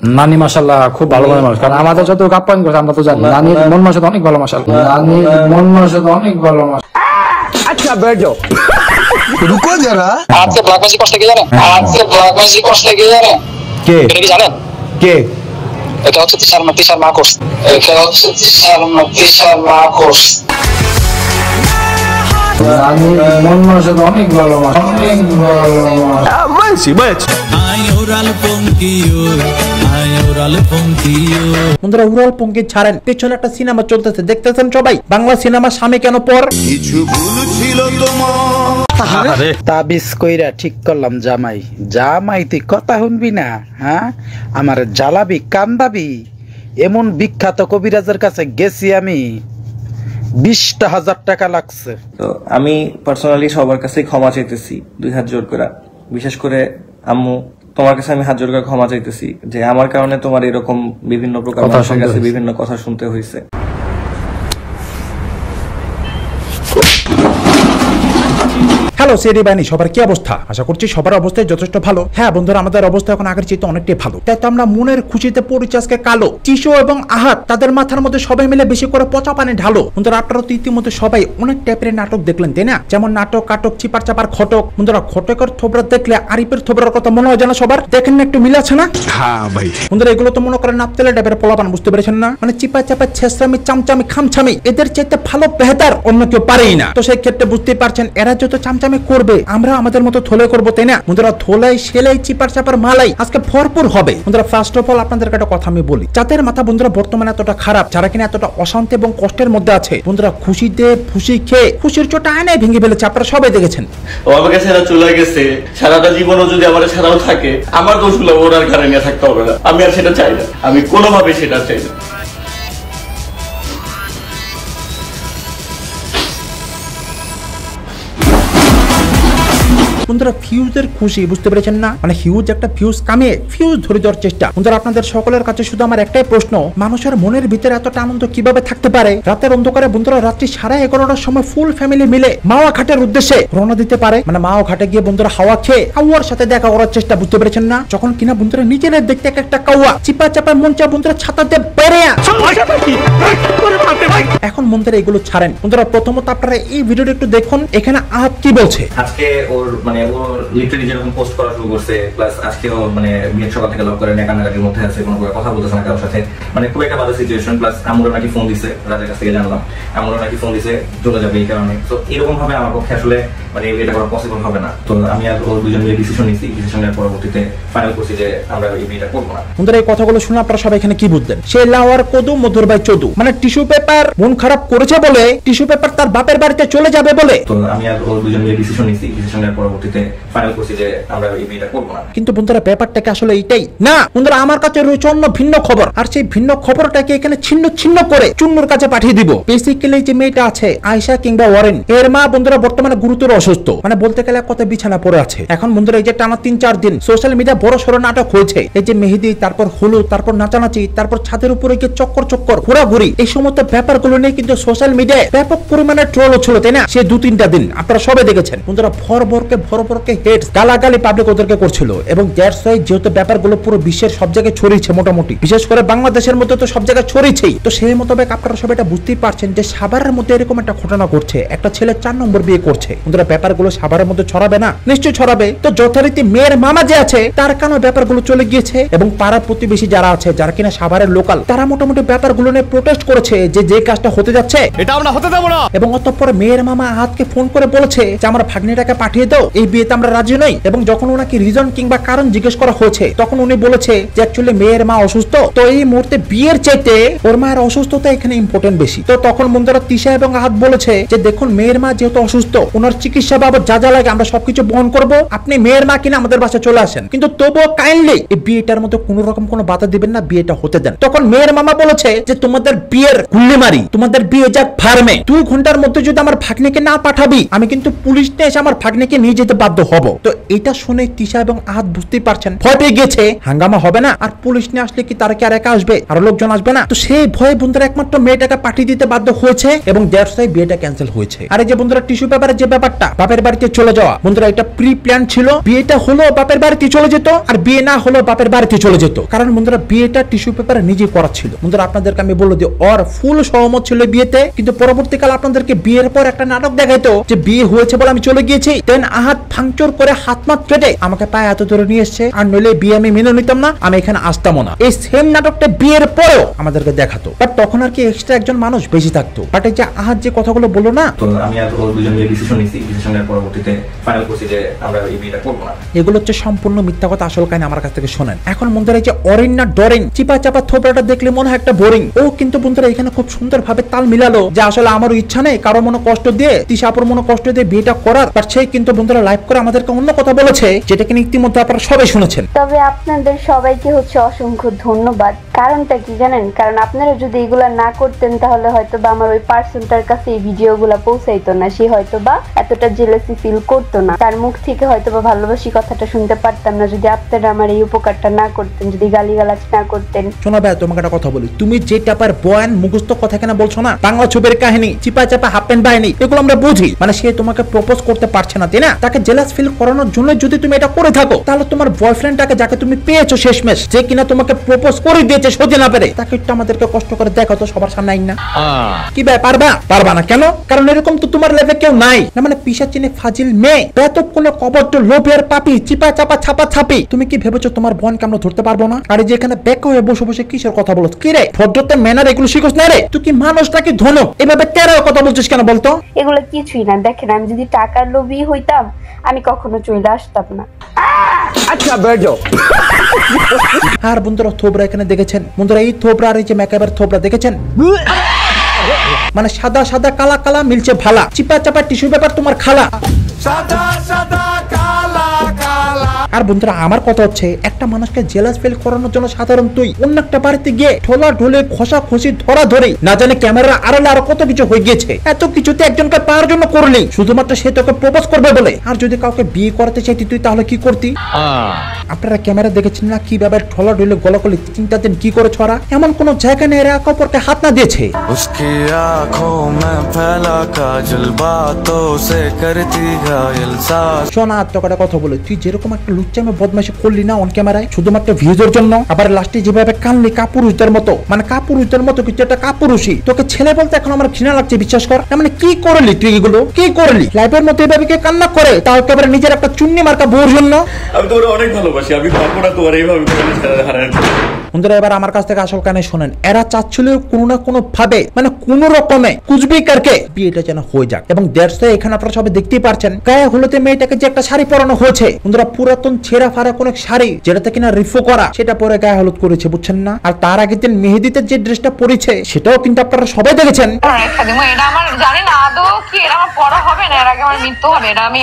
নানি মাশাআল্লাহ খুব ভালো মানুষ, কারণ আমাদের যত আপ্যায়ন করছে আমরা তো জানি নানির মন মানসিকতা অনেক ভালো মাশাআল্লাহ, নানির মন মানসিকতা অনেক ভালো মাশাআল্লাহ। আচ্ছা बैठ जाओ, रुको जरा। आपके ब्लॉक में कौन लेके जा रहे हैं? आपके ब्लॉक में कौन लेके जा रहे हैं? কে এটা কি জানেন? কে এটা হচ্ছে তিশার মাকড়। এটা হচ্ছে তিশার মাকড়। নানির মন মানসিকতা অনেক ভালো মাশাআল্লাহ, অনেক ভালো মাশাআল্লাহ। বন্ধুরা উড়াল পঙ্কি ছাড়েন, পেছনে একটা সিনেমা চলতেছে দেখতেছেন সবাই, বাংলা সিনেমা স্বামী কেন পর। কিছু ভুল ছিল তোমার, তাবিজ কইরা ঠিক করলাম জামাই, জামাই তুই কথা শুনবি না, হ্যাঁ আমার জ্বালাবি কান্দাবি, এমন বিখ্যাত কবিরাজের কাছে গেছি আমি, 20,000 টাকা লাগছে। তো আমি পার্সোনালি সবার কাছে ক্ষমা চাইতেছি 2 হাত জোর করে, বিশেষ করে আম্মু তোমার কাছে আমি হাত জোর করে ক্ষমা চাইতেছি যে আমার কারণে তোমার এরকম বিভিন্ন প্রকার মানুষের কাছে বিভিন্ন কথা শুনতে হয়েছে। হ্যালো সেরি বাহিনী, সবার কি অবস্থা? আশা করছি সবার অবস্থায় যথেষ্ট ভালো। হ্যাঁ বন্ধুরা, আমাদের অবস্থা এখন আগের চেয়ে অনেকটাই ভালো, তাই তো আমরা মনের খুশিতে পড়েছি আজকে কালো। চিশো এবং আহাত তাদের মাথার মধ্যে সবাই মিলে বেশি করে পচা পানি ঢালো। বন্ধুরা আপনারা তো ইতিমধ্যে সবাই অনেক টাইপের নাটক দেখলেন তাই না? যেমন নাটক, কাটক, চিপার চাপার খটক। বন্ধুরা খটকের থোবরা দেখলে আরিফের থোবরার কথা মনে হয় জানা সবার, দেখেন না একটু মিল আছে না? হ্যাঁ ভাই। বন্ধুরা এগুলো তো মনে করেন নাপতেলে টাইপের পোলাপান, বুঝতে পেরেছেন না? মানে চিপা চাপা ছেসরামি চামচামি খামছামি, এদের চাইতে ভালো বেহতার অন্য কেউ পারেই না। তো সেই ক্ষেত্রে বুঝতেই পারছেন এরা যত চামচামি করবে আমরা আমাদের মতো থলে করবো তাই না? বন্ধুরা থলাই সেলাই চিপার চাপার মালাই আজকে ভরপুর হবে। বন্ধুরা ফার্স্ট অফ অল আপনাদেরকে একটা কথা আমি বলি, যাদের মাথা বন্ধুরা বর্তমানে এতটা খারাপ, যারা কিনা এতটা অশান্তি এবং কষ্টের মধ্যে আছে, বন্ধুরা খুশিতে খুশি খেয়ে খুশির চোটা আয়নায় ভেঙে ফেলেছে, আপনারা সবাই দেখেছেন। ও আমাকে ছেড়ে চলে গেছে, সারাটা জীবনও যদি আমার ছাড়াও থাকে, আমার দোষগুলো ওর আর ঘাড়ে নিয়ে থাকতে হবে না। আমি আর সেটা চাই না, আমি কোনোভাবে সেটা চাই না। বন্ধুরা ফিউজের খুশি, বুঝতে পেরেছেন না? মানে হিউজ একটা ফিউজ কামিয়ে ফিউজ ধরে দেওয়ার চেষ্টা। বন্ধুরা আপনাদের সকলের কাছে শুধু আমার একটাই প্রশ্ন, মানুষের মনের ভিতরে এতটা আনন্দ কিভাবে থাকতে পারে? রাতের অন্ধকারে বন্ধুরা রাত্রি 11:30টার সময় ফুল ফ্যামিলি মিলে মাওয়া ঘাটের উদ্দেশ্যে রওনা দিতে পারে। মানে মাওয়া ঘাটে গিয়ে বন্ধুরা হাওয়া খেয়ে কাউয়ার সাথে দেখা করার চেষ্টা, বুঝতে পেরেছেন না? যখন কিনা বন্ধুরা নিজেরা দেখতে একটা কাউয়া চিপা চাপা মঞ্চা বন্ধুরা ছাতাতে বেড়ে। এখন বন্ধুরা এগুলো ছাড়েন, বন্ধুরা প্রথমত আপনারা এই ভিডিওটা একটু দেখুন, এখানে আহাত কি বলছে। আজকে ওর মানে ও লিটারালি যেরকম পোস্ট করা শুরু করছে, প্লাস আজকে ও মানে বিয়ের সকাল থেকে লক করে কান্নাকাটির মধ্যে আছে, কোনো কথা বলতেছে না কারোর সাথে, মানে খুব একটা বাজে সিচুয়েশন। প্লাস আমরা নাকি ফোন দিছে, রাজার কাছ থেকে জানলাম আমরা নাকি ফোন দিছে চলে যাবে এই কারণে। তো এরকম ভাবে আমার পক্ষে আসলে মানে এটা করা পসিবল হবে না। তো আমি আর ওর দুজন মিলে ডিসিশন নিয়েছি, ডিসিশনের পরবর্তীতে ফাইনাল করছি যে আমরা এই বিয়েটা করবো না। বন্ধুরা এই কথাগুলো শুনে আপনারা সবাই এখানে কি বুঝলেন? সে লাওয়ার কদু মধুর বাই চদু, মানে টিস্যু পেপার মন খারাপ করেছে বলে টিস্যু পেপার তার বাপের বাড়িতে চলে যাবে বলে। তো আমি আর ওর দুজন মিলে ডিসিশন নিয়েছি, ডিসিশনের পরবর্তীতে ফাইনাল করছি যে আমরা এই বিয়েটা করবো না। কিন্তু বন্ধুরা ব্যাপারটাকে আসলে এইটাই না। বন্ধুরা আমার কাছে রয়েছে অন্য ভিন্ন খবর, আর সেই ভিন্ন খবরটাকে এখানে ছিন্ন ছিন্ন করে চুন্নুর কাছে পাঠিয়ে দিব। বেসিক্যালি যে মেয়েটা আছে আয়শা কিংবা ওয়ারেন, এর মা বন্ধুরা বর্তমানে গুরুতর অসুস্থ, মানে বলতে গেলে কত বিছানা পড়ে আছে। এখন বন্ধুরা এই যে টানা 3-4 দিন সোশ্যাল মিডিয়া বড় সড়ো নাটক হয়েছে, এই যে মেহেদি, তারপর হলুদ, তারপর নাচানাচি, তারপর ছাদের উপরে গিয়ে চক্কর চক্কর ঘোরাঘুরি, এই সমস্ত ব্যাপারগুলো নিয়ে কিন্তু সোশ্যাল মিডিয়ায় ব্যাপক পরিমাণে ট্রোল হচ্ছিল তাই না? সে 2-3টা দিন আপনারা সবাই দেখেছেন। বন্ধুরা ভরভরকে হেটস গালাগালি পাবলিক ওদেরকে করছিল, এবং দ্যাটস ওয়াই যেহেতু ব্যাপারগুলো পুরো বিশ্বের সব জায়গায় ছড়িয়েছে, মোটামুটি বিশেষ করে বাংলাদেশের মধ্যে তো সব জায়গায় ছড়িয়েছেই। তো সেই মোতাবেক আপনারা সবাই এটা বুঝতেই পারছেন যে সাভারের মধ্যে এরকম একটা ঘটনা ঘটছে, একটা ছেলে 4 নম্বর বিয়ে করছে। বন্ধুরা ব্যাপারগুলো সাভারের মধ্যে ছড়াবে না? নিশ্চয়ই ছড়াবে। তো যথারীতি মেয়ের মামা যে আছে তার কারণে ব্যাপারগুলো চলে গিয়েছে, এবং পাড়া প্রতিবেশী যারা আছে, যারা কিনা সাভারের লোকাল, তারা মোটামুটি ব্যাপারগুলো নিয়ে প্রোটেস্ট করেছে যে যে কাজটা হতে যাচ্ছে এটা আমরা হতে দেব না। এবং অতঃপর মেয়ের মামা আহাতকে ফোন করে বলেছে যে আমার ভাগ্নিটাকে পাঠিয়ে দাও, এই বিয়েতে আমরা রাজি নই। এবং যখন ওনাকে রিজন কিংবা কারণ জিজ্ঞেস করা হয়েছে তখন উনি বলেছে যে অ্যাকচুয়ালি মেয়ের মা অসুস্থ, তো এই মুহূর্তে বিয়ের চাইতে ওর মায়ের অসুস্থতা এখানে ইম্পর্টেন্ট বেশি। তো তখন বন্ধুরা তিশা এবং আহাত বলেছে যে দেখুন মেয়ের মা যেহেতু অসুস্থ, ওনার চিকিৎসা বাবদ যা যা লাগে আমরা সবকিছু বহন করব, আপনি মেয়ের মা কিনা আমাদের বাসায় চলে আসেন, কিন্তু তবুও কাইন্ডলি এই বিয়েটার মধ্যে কোনো রকম কোনো বাধা দিবেন না, বিয়েটা হতে দেন। তখন মেয়ের মামা বলেছে যে তোমাদের বিয়ের গুল্লি মারি, তোমাদের বিয়ে যাক ফার্মে, 2 ঘন্টার মধ্যে যদি আমার ভাগ্নিকে না পাঠাবি আমি কিন্তু পুলিশ নিয়ে এসে আমার ভাগ্নিকে নিয়ে যেতে বাধ্য হব। তো এটা শুনে তিশা এবং আহাদ বুঝতেই পারছেন ভয় পেয়ে গেছে, হাঙ্গামা হবে না, আর পুলিশ নিয়ে আসলে কি তারা কি আর একা আসবে, আরো লোকজন আসবে না। তো সেই ভয়ে বন্ধুরা একমাত্র মেয়েটাকে পাঠিয়ে দিতে বাধ্য হয়েছে এবং দ্যাটস ওয়াই বিয়েটা ক্যান্সেল হয়েছে। আর এই যে বন্ধুরা টিস্যু পেপারের যে ব্যাপারটা, বাপের বাড়িতে চলে যাওয়া, বন্ধুরা এটা প্রি প্ল্যান ছিল। বিয়েটা হলো বাপের বাড়িতে চলে যেত, আর বিয়ে না হলো বাপের বাড়িতে চলে যেত, কারণ বন্ধুরা বিয়েটা টিস্যু পেপারে নিজে করা ছিল। বন্ধুরা আপনাদেরকে আমি বলে দিই, ওর ফুল সহমত ছিল বিয়েতে, কিন্তু পরবর্তীকাল আপনাদেরকে বিয়ের পর একটা নাটক দেখাইতো যে বিয়ে হয়েছে বলে আমি চলে গিয়েছি, দেন আহাত ভাঙচুর করে হাত মাত কেটে আমাকে পায়ে এত ধরে নিয়ে এসছে, আর নইলে বিয়ে আমি মেনে নিতাম না, আমি এখানে আসতামও না। এই সেম নাটকটা বিয়ের পরেও আমাদেরকে দেখাতো, বাট তখন আর কি এক্সট্রা একজন মানুষ বেশি থাকতো। বাট এই যে আহাত যে কথাগুলো বললো না, তো আমি আর ওর দুজন মিলে ডিসিশন নিয়েছি, ডিসিশনের পরবর্তীতে ফাইনাল করছি যে আমরা এই বিয়েটা করবো না। এগুলো হচ্ছে সম্পূর্ণ মিথ্যা কথা, আসল কাহিনী আমার কাছ থেকে শোনেন। এখন বন্ধুরা এই যে অরিন না ডরিন, চিপা চাপা থোপড়াটা দেখলে মনে হয় একটা বোরিং, ও কিন্তু বন্ধুরা এখানে খুব সুন্দর ভাবে তাল মিলালো যে আসলে আমার ইচ্ছা নেই কারো মনে কষ্ট দিয়ে, তিশাপুর মনে কষ্ট দিয়ে বিয়েটা করার, বাট সেই কিন্তু বন্ধুরা লাইভ করে আমাদেরকে অন্য কথা বলেছে, যেটা কিনা ইতিমধ্যে আপনারা সবাই শুনেছেন। তবে আপনাদের সবাইকে হচ্ছে অসংখ্য ধন্যবাদ। কারণটা কি জানেন? কারণ আপনারা যদি এগুলা না করতেন তাহলে হয়তো বা আমার ওই পার্সনটার কাছে এই ভিডিওগুলা পৌঁছাইতো না, সে হয়তো বা এতটা জেলাসি ফিল করতো না, তার মুখ থেকে হয়তো বা ভালোবাসি কথাটা শুনতে পারতাম না যদি আপনারা আমার এই উপকারটা না করতেন, যদি গালিগালাজ না করতেন। শোনো ভাই, তোমাকে একটা কথা বলি, তুমি যে টাপার বয়ান মুখস্থ কথা কেন বলছো না, বাংলা ছবির কাহিনী, চিপা চাপা হাফ প্যান্ট বাহিনী, এগুলো আমরা বুঝি। মানে সে তোমাকে প্রপোজ করতে পারছে না, তাই না? তাকে জেলাস ফিল করানোর জন্য যদি তুমি এটা করে থাকো, তাহলে তোমার বয়ফ্রেন্ডটাকে যাকে তুমি পেয়েছো শেষমেশ, যে কিনা তোমাকে প্রপোজ করে দিয়েছে সহ্য না পেরে, তাকে একটু আমাদেরকে কষ্ট করে দেখো তো সবার সামনে আইন না। কি ভাই পারবা? পারবা না কেন? কারণ এরকম তো তোমার লেভেলে কেউ নাই না, মানে পিশাচিনী ফাজিল মেয়ে, বেতক কোন কবর্ড লোভের পাপি, চিপা চাপা ছাপা ছাপি। তুমি কি ভেবেছো তোমার বোনকে আমরা ধরতে পারবো না? আর যেখানে বেকা হয়ে বসে বসে কিসের কথা বলছ? কি রে ভদ্রতা ম্যানার এগুলো শিখোস না রে? তুই কি মানুষ নাকি ধনক? এভাবে তেরাও কথা বলছিস কেন বলতো? এগুলো কিছুই না। দেখেন, আমি যদি টাকার লোভী হইতাম আমি কখনো চলে আসতাম না। আচ্ছা বেজো। আর বন্ধুরা থোবরা এখানে দেখেছেন, বন্ধুরা এই থোবরা আর এই যে মেকআপের থোবরা দেখেছেন, মানে সাদা সাদা কালা কালা মিলছে ভালা, চিপা চাপা টিস্যু পেপার তোমার খালা। আর বন্ধুরা আমার কথা হচ্ছে, একটা মানুষকে জেলাস ফিল করানোর জন্য সাধারণ তুই অন্য একটা বাড়িতে গিয়ে ঠোলা ঢোলে খসা খসি ধরা ধরে না জানে ক্যামেরার আড়ালে আরো কত কিছু হয়ে গিয়েছে, এত কিছুতে একজনকে পাওয়ার জন্য করলি শুধুমাত্র সে তোকে প্রপোজ করবে বলে। আর যদি কাউকে বিয়ে করতে চাইতি তুই তাহলে কি করতি? আপনারা ক্যামেরা দেখেছেন না কিভাবে ঠোলা ঢোলে গলাগলি 3 দিন কি করে ছড়া, এমন কোন জায়গা নেই এরা একে অপরকে হাত না দিয়েছে। उसकी आँखों में फैला काजल बातों से करती घायल सांस। শোনা তোকে কথা বলে, তুই যেরকম একটা লুচ্চামে বদমাশি করলি না অন ক্যামেরায় শুধুমাত্র ভিউজের জন্য, আবার লাস্টে যেভাবে কানলি কাপুরুষদের মতো, মানে কাপুরুষদের মতো কিছু একটা কাপুরুষই, তোকে ছেলে বলতে এখন আমার ঘৃণা লাগছে বিশ্বাস কর। মানে কি করলি তুই এগুলো? কি করলি? লাইফের মধ্যে এভাবে কে কান্না করে, তাও একেবারে নিজের একটা চুন্নি মার্কা বউর জন্য। আমি তোর অনেক ভালোবাসি, আমি পারবো না তোমার এইভাবে হারানো। বন্ধুরা এবার আমার কাছ থেকে আসল কানে শোনেন, এরা চাচ্ছিল কোনো না কোনো ভাবে, মানে কোন রকমে কুচবিকারকে বিয়েটা যেন হয়ে যাক, এবং দ্যাটস ওয়াই এখানে আপনারা সবাই দেখতেই পারছেন গায়ে হলুদে মেয়েটাকে যে একটা শাড়ি পরানো হয়েছে, বন্ধুরা পুরাতন ছেঁড়া ফাড়া কোন শাড়ি যেটাতে কিনা রিফো করা, সেটা পরে গায়ে হলুদ করেছে বুঝছেন না। আর তার আগের দিন মেহেদিতে যে ড্রেসটা পরেছে সেটাও কিন্তু আপনারা সবাই দেখেছেন। এটা আমার জানি না আদৌ কি এটা আমার পড়া হবে না, এর আগে আমার মৃত্যু হবে। এটা আমি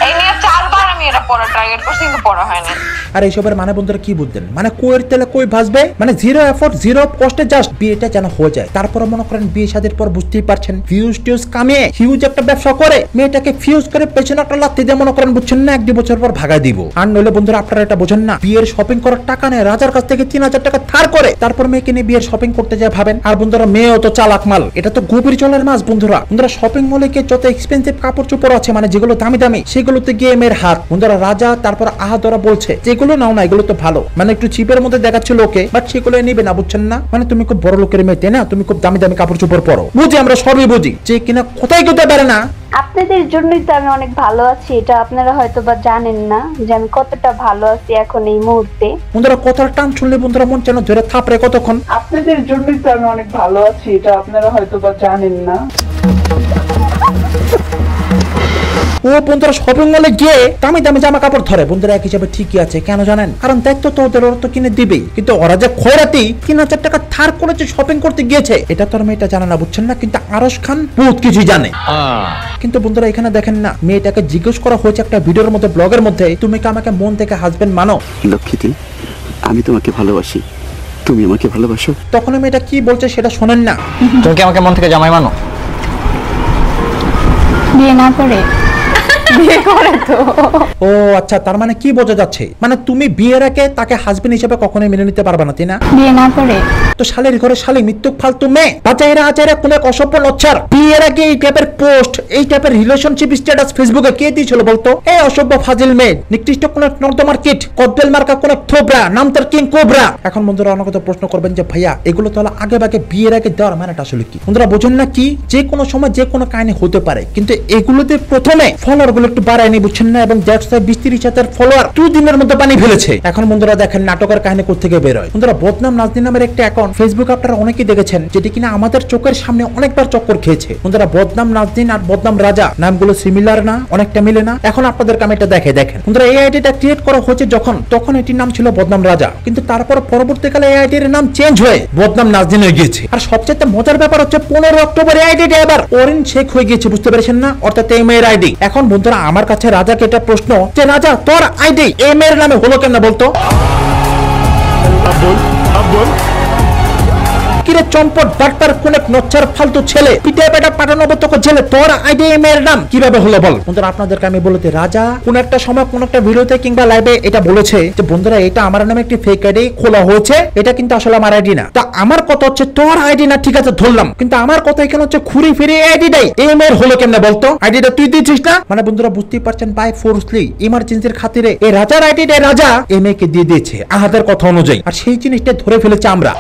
এই নিয়ে 4 বার আমি এটা পড়ার টার্গেট করছি কিন্তু পড়া হয় না। আর এইসবের মানে বন্ধুরা কি বুঝলেন? মানে কোয়ের তেলে কই ভাসবে, মানে জিরো এফোর্ট জিরো কষ্টে জাস্ট বিয়েটা যেন হয়ে যায়। তারপরে মনে করেন বিয়ে শাদীর পর বুঝতেই পারছেন ভিউজ টিউজ কামিয়ে হিউজ একটা ব্যবসা করে মেয়েটাকে ফিউজ করে পেছনে একটা লাত্তি দিয়ে মনে করেন বুঝছেন না 1-2 বছর পর ভাগাই দিব। আর নইলে বন্ধুরা আপনারা এটা বোঝেন না, বিয়ের শপিং করার টাকা নেয় রাজার কাছ থেকে 3000 টাকা ধার করে তারপর মেয়েকে নিয়ে বিয়ের শপিং করতে যায় ভাবেন। আর বন্ধুরা মেয়েও তো চালাক মাল, এটা তো গভীর জলের মাছ বন্ধুরা। বন্ধুরা শপিং মলে গিয়ে যত এক্সপেন্সিভ কাপড় চোপড় আছে, মানে যেগুলো দামি দামি, সেগুলোতে গিয়ে মেয়ের হাত। বন্ধুরা রাজা তারপর আহাদরা বলছে যেগুলো নাও না এগুলো তো ভালো, মানে একটু চিপের মধ্যে দেখাচ্ছিল ওকে, বাট সেগুলো নিবে না বুঝছেন না। মানে তুমি খুব বড় লোকের মেয়ে তাই না, তুমি খুব দামি দামি কাপড় চোপড় পরো, বুঝি আমরা সবই বুঝি, যে কিনা কোথায় কোথায় পারে না। আপনাদের জন্যই তো আমি অনেক ভালো আছি, এটা আপনারা হয়তো বা জানেন না যে আমি কতটা ভালো আছি এখন এই মুহূর্তে। বন্ধুরা কথার টান শুনলে বন্ধুরা মন যেন ধরে থাপড়ে কতক্ষণ। আপনাদের জন্যই তো আমি অনেক ভালো আছি, এটা আপনারা হয়তো বা জানেন না। ও বন্ধুরা শপিং মলে গিয়ে দামি দামি জামা কাপড় ধরে, বন্ধুরা এক হিসাবে ঠিকই আছে, কেন জানেন? কারণ দেখতো তো ওদের ওরা তো কিনে দিবেই, কিন্তু ওরা যে খয়রাতি 3000 টাকা ধার করেছে শপিং করতে গিয়েছে, এটা তো আর মেয়েটা জানে না বুঝছেন না, কিন্তু আরশ খান বহুত কিছুই জানে। কিন্তু বন্ধুরা এখানে দেখেন না, মেয়েটাকে জিজ্ঞেস করা হয়েছে একটা ভিডিওর মধ্যে, ব্লগের মধ্যে, তুমি কি আমাকে মন থেকে হাজবেন্ড মানো? লক্ষ্মীটি, আমি তোমাকে ভালোবাসি, তুমি আমাকে ভালোবাসো? তখন মেয়েটা কি বলছে সেটা শোনেন না। তুমি কি আমাকে মন থেকে জামাই মানো? বিয়ে না করে বিয়ে করে তো। ও আচ্ছা, তার মানে কি বোঝা যাচ্ছে, মানে তুমি বিয়ের আগে তাকে হাজবেন্ড হিসেবে কখনোই মেনে নিতে পারবে না, তাই না? বিয়ে না করে তো শালের ঘরে শালি মৃত্যুক ফালতু মেয়ে, বাজাইরা আজাইরা কোন এক অসভ্য নচ্ছার বিয়ের আগে এই টাইপের পোস্ট, এই টাইপের রিলেশনশিপ স্ট্যাটাস ফেসবুকে কে দিয়েছিল বলতো? এই অসভ্য ফাজিল মেয়ে, নিকৃষ্ট কোন নর্দমার কিট, কদবেল মার্কা কোন থোবরা, নাম তার কিং কোবরা। এখন বন্ধুরা অনেক প্রশ্ন করবেন যে ভাইয়া এগুলো তাহলে আগে ভাগে বিয়ের আগে দেওয়ার মানেটা আসলে কি? বন্ধুরা বোঝেন না কি, যে কোনো সময় যে কোনো কাহিনী হতে পারে, কিন্তু এগুলোতে প্রথমে ফলোয়ার গুলো একটু বাড়ায়নি, বুঝছেন না? এবং 120-30 ফলোয়ার 2 দিনের মধ্যে পানি ফেলেছে। এখন বন্ধুরা দেখেন নাটকের কাহিনী কোথেকে বের হয়। বন্ধুরা বদনাম নাজনীন নামের একটা অ্যাকাউন্ট ফেসবুক আপনারা অনেকেই দেখেছেন, যেটি কিনা আমাদের চোখের সামনে অনেকবার চক্কর খেয়েছে। বন্ধুরা বদনাম নাজনীন আর বদনাম রাজা নামগুলো সিমিলার না? অনেকটা মিলে না? এখন আপনাদেরকে আমি এটা দেখেন। বন্ধুরা এই আইডিটা ক্রিয়েট করা হয়েছে তখন এটির নাম ছিল বদনাম রাজা, কিন্তু তারপর পরবর্তীকালে এই আইডির নাম চেঞ্জ হয়ে বদনাম নাজনীন হয়ে গিয়েছে। আর সবচেয়ে মজার ব্যাপার হচ্ছে 15 অক্টোবর এই আইডিটা এবার অরিন শেখ হয়ে গিয়েছে, বুঝতে পেরেছেন না? অর্থাৎ এই মেয়ের আইডি। এখন বন্ধুরা আমার কাছে রাজাকে এটা প্রশ্ন যে রাজা তোর আইডি এই মেয়ের নামে হলো কেন বলতো? কিরে চম্পট বাটপার কোন এক নচ্ছার ফালতু ছেলে, পিঠে বেটা পাঠানো তোকে জেলে, তোর আইডি এই মেয়ের নাম কিভাবে হলো বল? বন্ধুরা আপনাদেরকে আমি বলতে, রাজা কোন একটা সময় কোন একটা ভিডিওতে কিংবা লাইভে এটা বলেছে যে বন্ধুরা এটা আমার নামে একটি ফেক আইডি খোলা হয়েছে, এটা কিন্তু আসলে আমার আইডি না। তা আমার কথা হচ্ছে তোর আইডি না, ঠিক আছে ধরলাম, কিন্তু আমার কথা এখানে হচ্ছে ঘুরে ফিরে আইডিটাই এই মেয়ের হলো কেমনে বলতো? আইডিটা তুই দিয়েছিস না? মানে বন্ধুরা বুঝতেই পারছেন বাই ফোর্সলি ইমার্জেন্সির খাতিরে এই রাজার আইডিটা রাজা এই মেয়েকে দিয়ে দিয়েছে আহাদের কথা অনুযায়ী, আর সেই জিনিসটা ধরে ফেলেছে আমরা।